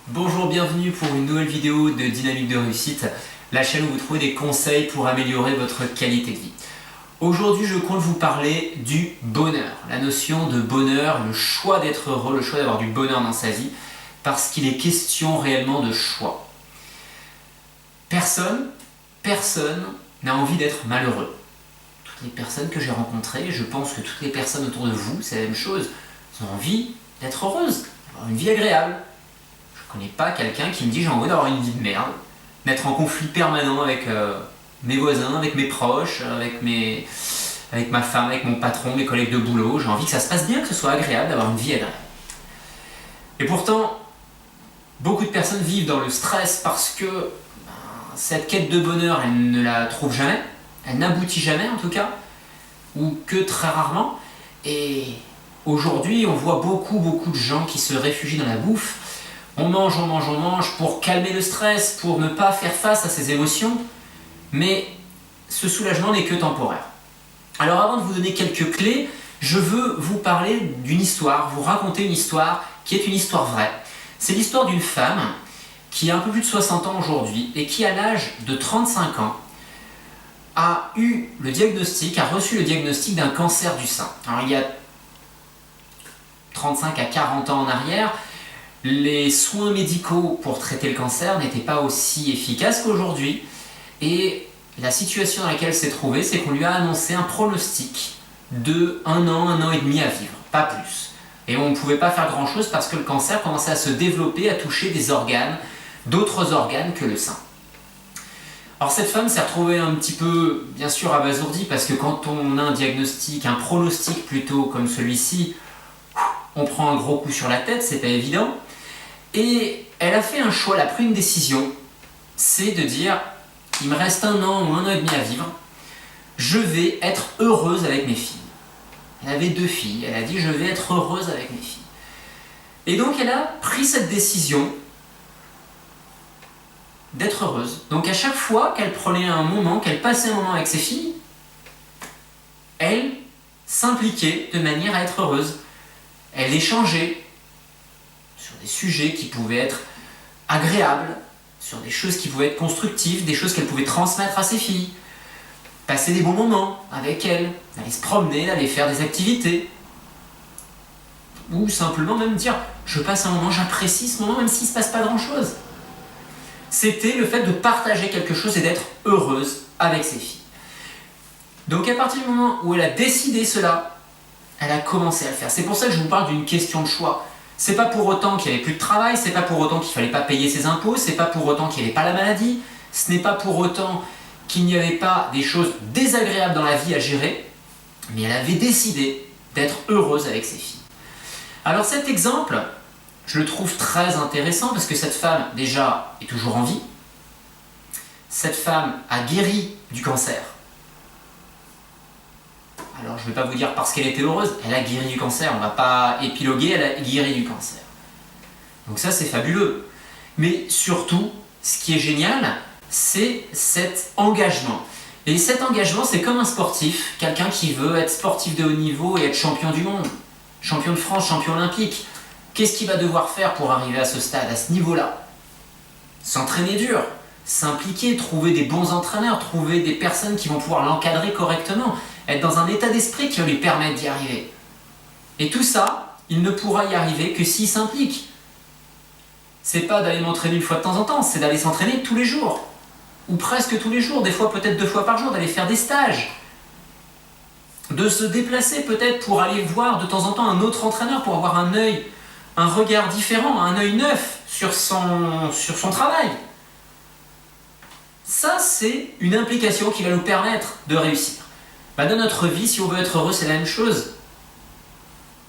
Bonjour, bienvenue pour une nouvelle vidéo de Dynamique de Réussite, la chaîne où vous trouvez des conseils pour améliorer votre qualité de vie. Aujourd'hui, je compte vous parler du bonheur, la notion de bonheur, le choix d'être heureux, le choix d'avoir du bonheur dans sa vie, parce qu'il est question réellement de choix. Personne n'a envie d'être malheureux. Toutes les personnes que j'ai rencontrées, je pense que toutes les personnes autour de vous, c'est la même chose, elles ont envie d'être heureuses, d'avoir une vie agréable. Je ne connais pas quelqu'un qui me dit j'ai envie d'avoir une vie de merde, d'être en conflit permanent avec mes voisins, avec mes proches, avec ma femme, avec mon patron, mes collègues de boulot. J'ai envie que ça se passe bien, que ce soit agréable, d'avoir une vie agréable. Et pourtant, beaucoup de personnes vivent dans le stress parce que cette quête de bonheur, elle ne la trouve jamais, elle n'aboutit jamais en tout cas, ou que très rarement. Et aujourd'hui, on voit beaucoup de gens qui se réfugient dans la bouffe. On mange pour calmer le stress, pour ne pas faire face à ses émotions, mais ce soulagement n'est que temporaire. Alors avant de vous donner quelques clés, je veux vous parler d'une histoire, vous raconter une histoire qui est une histoire vraie. C'est l'histoire d'une femme qui a un peu plus de 60 ans aujourd'hui et qui, à l'âge de 35 ans, a reçu le diagnostic d'un cancer du sein. Alors il y a 35 à 40 ans en arrière, les soins médicaux pour traiter le cancer n'étaient pas aussi efficaces qu'aujourd'hui. Et la situation dans laquelle elle s'est trouvée, c'est qu'on lui a annoncé un pronostic de 1 an et demi à vivre, pas plus. Et on ne pouvait pas faire grand chose parce que le cancer commençait à se développer, à toucher des organes, d'autres organes que le sein. Alors cette femme s'est retrouvée un petit peu, bien sûr, abasourdie parce que quand on a un diagnostic, un pronostic plutôt comme celui-ci, on prend un gros coup sur la tête, c'est pas évident. Et elle a fait un choix, elle a pris une décision, c'est de dire il me reste 1 an ou 1 an et demi à vivre, je vais être heureuse avec mes filles. Elle avait 2 filles, elle a dit je vais être heureuse avec mes filles. Et donc elle a pris cette décision d'être heureuse. Donc à chaque fois qu'elle prenait un moment, qu'elle passait un moment avec ses filles, elle s'impliquait de manière à être heureuse. Elle échangeait sur des sujets qui pouvaient être agréables, sur des choses qui pouvaient être constructives, des choses qu'elle pouvait transmettre à ses filles, passer des bons moments avec elles, aller se promener, aller faire des activités, ou simplement même dire je passe un moment, j'apprécie ce moment même s'il ne se passe pas grand chose. C'était le fait de partager quelque chose et d'être heureuse avec ses filles. Donc à partir du moment où elle a décidé cela, elle a commencé à le faire. C'est pour ça que je vous parle d'une question de choix. C'est pas pour autant qu'il n'y avait plus de travail, c'est pas pour autant qu'il fallait pas payer ses impôts, c'est pas pour autant qu'il n'y avait pas la maladie, ce n'est pas pour autant qu'il n'y avait pas des choses désagréables dans la vie à gérer, mais elle avait décidé d'être heureuse avec ses filles. Alors cet exemple, je le trouve très intéressant parce que cette femme, déjà, est toujours en vie. Cette femme a guéri du cancer. Alors je ne vais pas vous dire parce qu'elle était heureuse, elle a guéri du cancer, on ne va pas épiloguer, elle a guéri du cancer. Donc ça c'est fabuleux. Mais surtout, ce qui est génial, c'est cet engagement. Et cet engagement, c'est comme un sportif, quelqu'un qui veut être sportif de haut niveau et être champion du monde, champion de France, champion olympique. Qu'est-ce qu'il va devoir faire pour arriver à ce stade, à ce niveau-là? S'entraîner dur, s'impliquer, trouver des bons entraîneurs, trouver des personnes qui vont pouvoir l'encadrer correctement, être dans un état d'esprit qui va lui permettre d'y arriver. Et tout ça, il ne pourra y arriver que s'il s'implique. C'est pas d'aller m'entraîner 1 fois de temps en temps, c'est d'aller s'entraîner tous les jours. Ou presque tous les jours, des fois peut-être 2 fois par jour, d'aller faire des stages. De se déplacer peut-être pour aller voir de temps en temps un autre entraîneur, pour avoir un œil, un regard différent, un œil neuf sur son travail. Ça, c'est une implication qui va nous permettre de réussir. Dans notre vie, si on veut être heureux, c'est la même chose.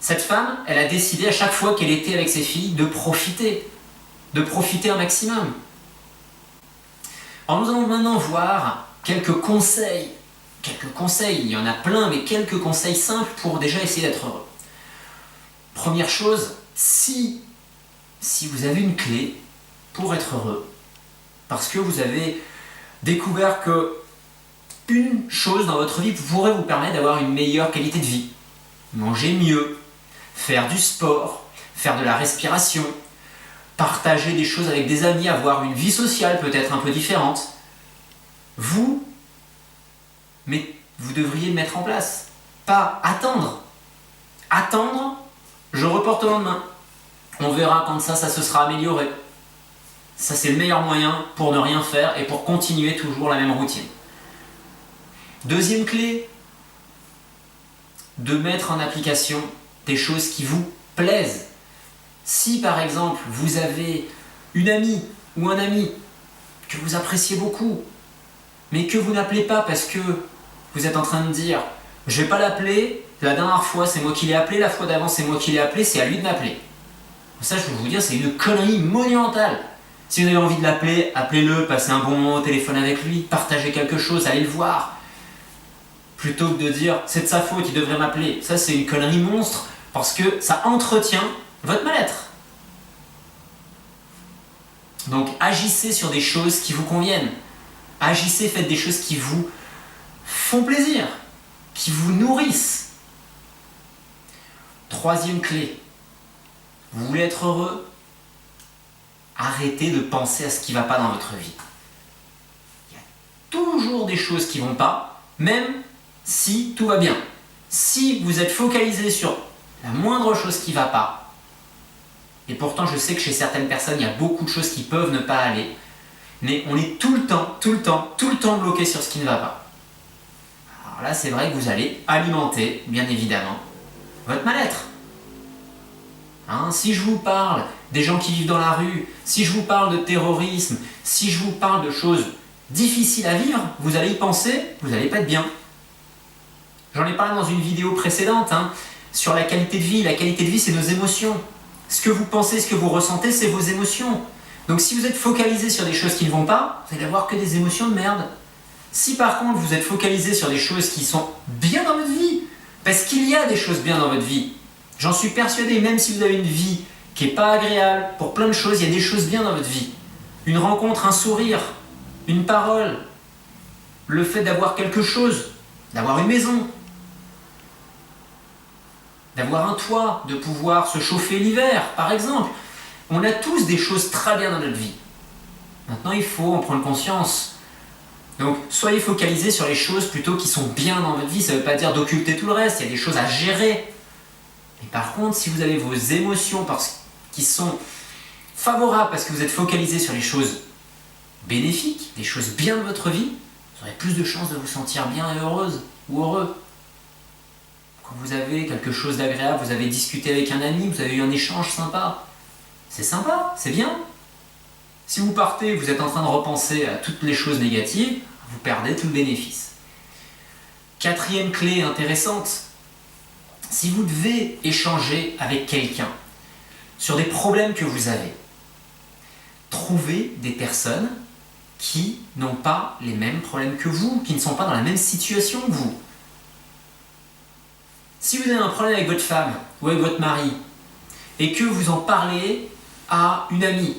Cette femme, elle a décidé à chaque fois qu'elle était avec ses filles de profiter un maximum. Alors nous allons maintenant voir quelques conseils, il y en a plein, mais quelques conseils simples pour déjà essayer d'être heureux. Première chose, si vous avez une clé pour être heureux, parce que vous avez découvert que une chose dans votre vie pourrait vous permettre d'avoir une meilleure qualité de vie, manger mieux, faire du sport, faire de la respiration, partager des choses avec des amis, avoir une vie sociale peut-être un peu différente. Mais vous devriez le mettre en place. Pas attendre. Attendre, je reporte au lendemain. On verra quand ça se sera amélioré. Ça, c'est le meilleur moyen pour ne rien faire et pour continuer toujours la même routine. Deuxième clé, de mettre en application des choses qui vous plaisent. Si par exemple, vous avez une amie ou un ami que vous appréciez beaucoup, mais que vous n'appelez pas parce que vous êtes en train de dire « je ne vais pas l'appeler, la dernière fois c'est moi qui l'ai appelé, la fois d'avant c'est moi qui l'ai appelé, c'est à lui de m'appeler ». Ça, je peux vous dire, c'est une connerie monumentale. Si vous avez envie de l'appeler, appelez-le, passez un bon moment au téléphone avec lui, partagez quelque chose, allez le voir. Plutôt que de dire « c'est de sa faute, il devrait m'appeler ». Ça, c'est une connerie monstre parce que ça entretient votre mal-être. Donc, agissez sur des choses qui vous conviennent. Agissez, faites des choses qui vous font plaisir, qui vous nourrissent. Troisième clé. Vous voulez être heureux? Arrêtez de penser à ce qui ne va pas dans votre vie. Il y a toujours des choses qui ne vont pas, même si tout va bien. Si vous êtes focalisé sur la moindre chose qui ne va pas, et pourtant je sais que chez certaines personnes, il y a beaucoup de choses qui peuvent ne pas aller, mais on est tout le temps bloqué sur ce qui ne va pas. Alors là, c'est vrai que vous allez alimenter, bien évidemment, votre mal-être. Si je vous parle des gens qui vivent dans la rue, si je vous parle de terrorisme, si je vous parle de choses difficiles à vivre, vous allez y penser, vous n'allez pas être bien. J'en ai parlé dans une vidéo précédente sur la qualité de vie. La qualité de vie, c'est nos émotions. Ce que vous pensez, ce que vous ressentez, c'est vos émotions. Donc si vous êtes focalisé sur des choses qui ne vont pas, vous allez avoir que des émotions de merde. Si par contre vous êtes focalisé sur des choses qui sont bien dans votre vie, parce qu'il y a des choses bien dans votre vie, j'en suis persuadé, même si vous avez une vie qui n'est pas agréable, pour plein de choses, il y a des choses bien dans votre vie. Une rencontre, un sourire, une parole, le fait d'avoir quelque chose, d'avoir une maison, d'avoir un toit, de pouvoir se chauffer l'hiver, par exemple. On a tous des choses très bien dans notre vie. Maintenant, il faut en prendre conscience. Donc, soyez focalisés sur les choses plutôt qui sont bien dans votre vie. Ça ne veut pas dire d'occulter tout le reste, il y a des choses à gérer. Mais par contre, si vous avez vos émotions qui sont favorables parce que vous êtes focalisé sur les choses bénéfiques, des choses bien de votre vie, vous aurez plus de chances de vous sentir bien et heureuse ou heureux. Quand vous avez quelque chose d'agréable, vous avez discuté avec un ami, vous avez eu un échange sympa. C'est sympa, c'est bien. Si vous partez, vous êtes en train de repenser à toutes les choses négatives, vous perdez tout le bénéfice. Quatrième clé intéressante, si vous devez échanger avec quelqu'un sur des problèmes que vous avez, trouvez des personnes qui n'ont pas les mêmes problèmes que vous, qui ne sont pas dans la même situation que vous. Si vous avez un problème avec votre femme ou avec votre mari et que vous en parlez à une amie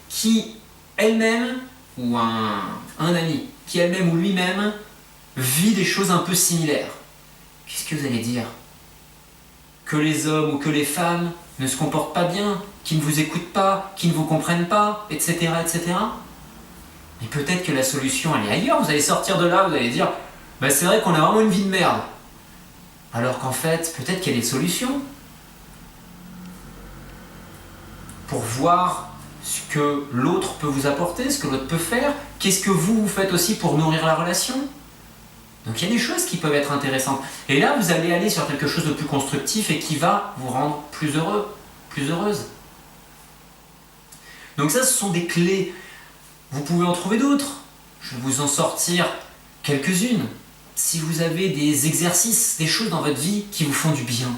qui elle-même, ou un ami, qui elle-même ou lui-même vit des choses un peu similaires, qu'est-ce que vous allez dire? Que les hommes ou que les femmes ne se comportent pas bien, qui ne vous écoutent pas, qui ne vous comprennent pas, etc. etc. Mais peut-être que la solution elle est ailleurs, vous allez sortir de là, vous allez dire c'est vrai qu'on a vraiment une vie de merde. Alors qu'en fait, peut-être qu'il y a des solutions pour voir ce que l'autre peut vous apporter, ce que l'autre peut faire, qu'est-ce que vous faites aussi pour nourrir la relation. Donc il y a des choses qui peuvent être intéressantes. Et là, vous allez aller sur quelque chose de plus constructif et qui va vous rendre plus heureux, plus heureuse. Donc ça, ce sont des clés. Vous pouvez en trouver d'autres. Je vais vous en sortir quelques-unes. Si vous avez des exercices, des choses dans votre vie qui vous font du bien,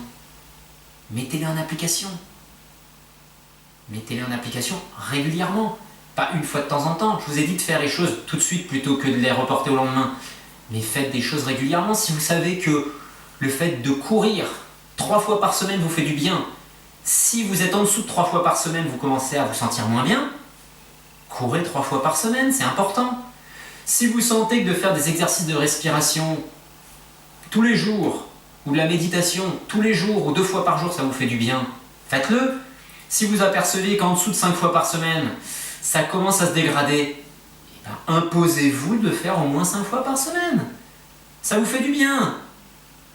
mettez-les en application. Mettez-les en application régulièrement, pas une fois de temps en temps. Je vous ai dit de faire les choses tout de suite plutôt que de les reporter au lendemain. Mais faites des choses régulièrement. Si vous savez que le fait de courir 3 fois par semaine vous fait du bien, si vous êtes en dessous de 3 fois par semaine, vous commencez à vous sentir moins bien, courez 3 fois par semaine, c'est important. Si vous sentez que de faire des exercices de respiration tous les jours, ou de la méditation tous les jours ou 2 fois par jour, ça vous fait du bien, faites-le. Si vous apercevez qu'en dessous de 5 fois par semaine, ça commence à se dégrader, eh ben, imposez-vous de le faire au moins 5 fois par semaine. Ça vous fait du bien.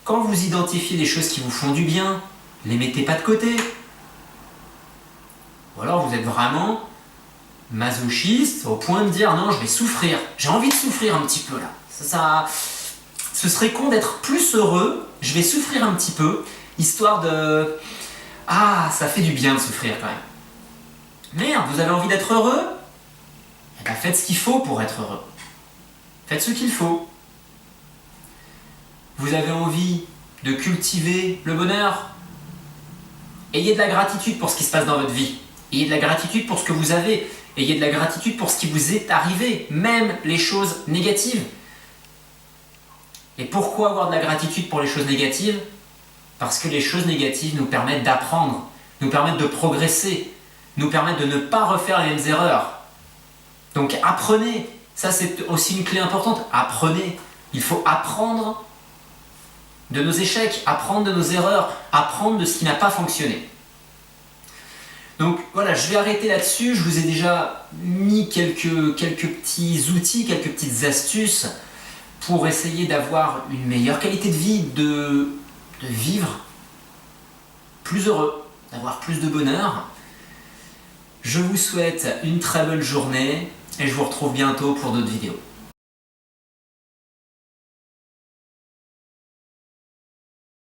Quand vous identifiez des choses qui vous font du bien, les mettez pas de côté. Ou alors vous êtes vraiment masochiste au point de dire non, je vais souffrir. J'ai envie de souffrir un petit peu là. Ce serait con d'être plus heureux. Je vais souffrir un petit peu, histoire de... Ah, ça fait du bien de souffrir quand même. Merde, vous avez envie d'être heureux? Eh ben faites ce qu'il faut pour être heureux. Faites ce qu'il faut. Vous avez envie de cultiver le bonheur? Ayez de la gratitude pour ce qui se passe dans votre vie. Ayez de la gratitude pour ce que vous avez. Ayez de la gratitude pour ce qui vous est arrivé, même les choses négatives. Et pourquoi avoir de la gratitude pour les choses négatives? Parce que les choses négatives nous permettent d'apprendre, nous permettent de progresser, nous permettent de ne pas refaire les mêmes erreurs. Donc apprenez, ça c'est aussi une clé importante, apprenez. Il faut apprendre de nos échecs, apprendre de nos erreurs, apprendre de ce qui n'a pas fonctionné. Donc voilà, je vais arrêter là-dessus. Je vous ai déjà mis quelques petits outils, quelques petites astuces pour essayer d'avoir une meilleure qualité de vie, de vivre plus heureux, d'avoir plus de bonheur. Je vous souhaite une très bonne journée et je vous retrouve bientôt pour d'autres vidéos.